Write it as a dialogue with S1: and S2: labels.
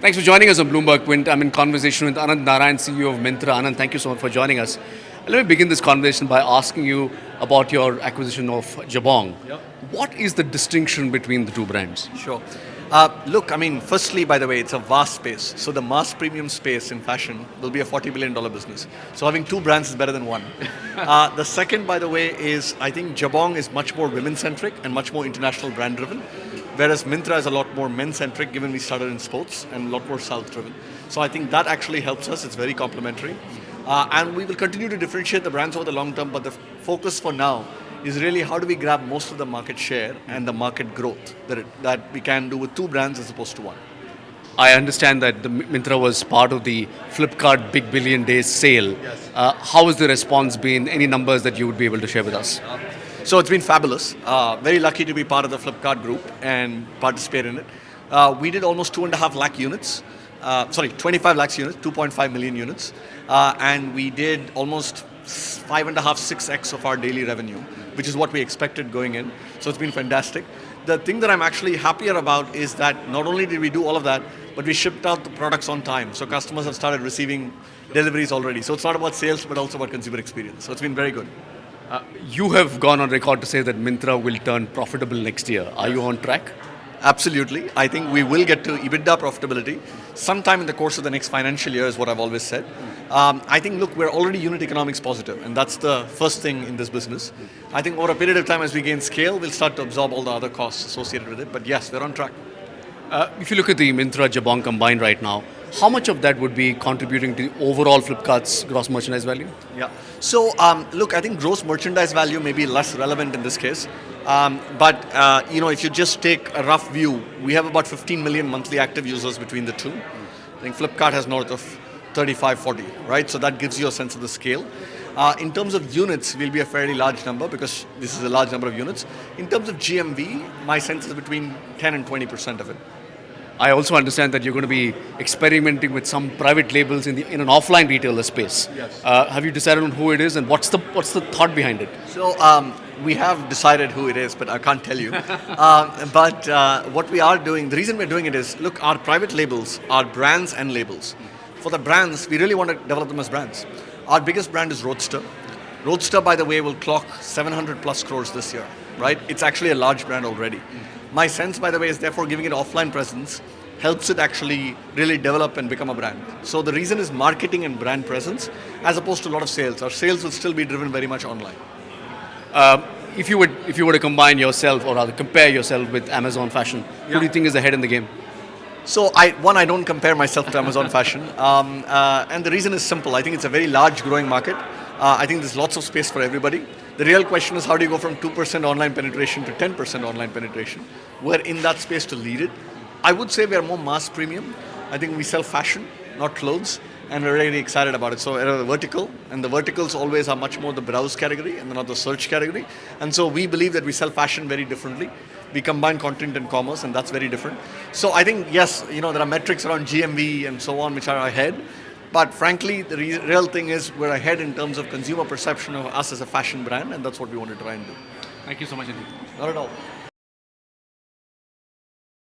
S1: Thanks for joining us on BloomberQuint. I'm in conversation with Ananth Narayanan, CEO of Myntra. Ananth, thank you so much for joining us. Let me begin this conversation by asking you about your acquisition of Jabong.
S2: Yep.
S1: What is the distinction between the two brands?
S2: Sure. Look, firstly, by the way, it's a vast space. So the mass premium space in fashion will be a $40 billion business. So having two brands is better than one. The second, by the way, is I think Jabong is much more women-centric and much more international brand-driven, whereas Myntra is a lot more men-centric, given we started in sports, and a lot more south-driven. So I think that actually helps us. It's very complementary. And we will continue to differentiate the brands over the long term, but the focus for now is really how do we grab most of the market share and the market growth that we can do with two brands as opposed to one.
S1: I understand that the Myntra was part of the Flipkart Big Billion Days sale.
S2: Yes.
S1: How has the response been? Any numbers that you would be able to share with us?
S2: So it's been fabulous. Very lucky to be part of the Flipkart group and participate in it. We did almost 2.5 lakh units. 25 lakhs units, 2.5 million units. And we did almost 5.5, 6x of our daily revenue, which is what we expected going in. So it's been fantastic. The thing that I'm actually happier about is that not only did we do all of that, but we shipped out the products on time. So customers have started receiving deliveries already. So it's not about sales, but also about consumer experience. So it's been very good.
S1: You have gone on record to say that Myntra will turn profitable next year. Are you on track?
S2: Absolutely. I think we will get to EBITDA profitability sometime in the course of the next financial year is what I've always said. I think, look, we're already unit economics positive, and that's the first thing in this business. I think over a period of time as we gain scale, we'll start to absorb all the other costs associated with it. But yes, we're on track.
S1: If you look at the Myntra Jabong combined right now, how much of that would be contributing to overall Flipkart's gross merchandise value?
S2: Yeah. So, look, I think gross merchandise value may be less relevant in this case. But if you just take a rough view, we have about 15 million monthly active users between the two. I think Flipkart has north of 35, 40, right? So that gives you a sense of the scale. In terms of units, we'll be a fairly large number because this is a large number of units. In terms of GMV, my sense is between 10 and 20% of it.
S1: I also understand that you're going to be experimenting with some private labels in an offline retailer space.
S2: Yes.
S1: Have you decided on who it is and what's the thought behind it?
S2: So we have decided who it is, but I can't tell you. But what we are doing, the reason we're doing it is, look, our private labels are brands and labels. For the brands, we really want to develop them as brands. Our biggest brand is Roadster. Roadster, by the way, will clock 700 plus crores this year, right? It's actually a large brand already. My sense, by the way, is therefore giving it offline presence helps it actually really develop and become a brand. So the reason is marketing and brand presence as opposed to a lot of sales. Our sales will still be driven very much online.
S1: If you were to combine yourself or rather compare yourself with Amazon Fashion, who do you think is ahead in the game?
S2: So I don't compare myself to Amazon Fashion. And the reason is simple. I think it's a very large growing market. I think there's lots of space for everybody. The real question is how do you go from 2% online penetration to 10% online penetration? We're in that space to lead it. I would say we are more mass premium. I think we sell fashion, not clothes, and we're really excited about it. So we're a vertical, and the verticals always are much more the browse category and not the search category. And so we believe that we sell fashion very differently. We combine content and commerce, and that's very different. So I think, yes, there are metrics around GMV and so on which are ahead. But frankly, the real thing is we're ahead in terms of consumer perception of us as a fashion brand, and that's what we want to try and do.
S1: Thank you so much, Andy.
S2: Not at all.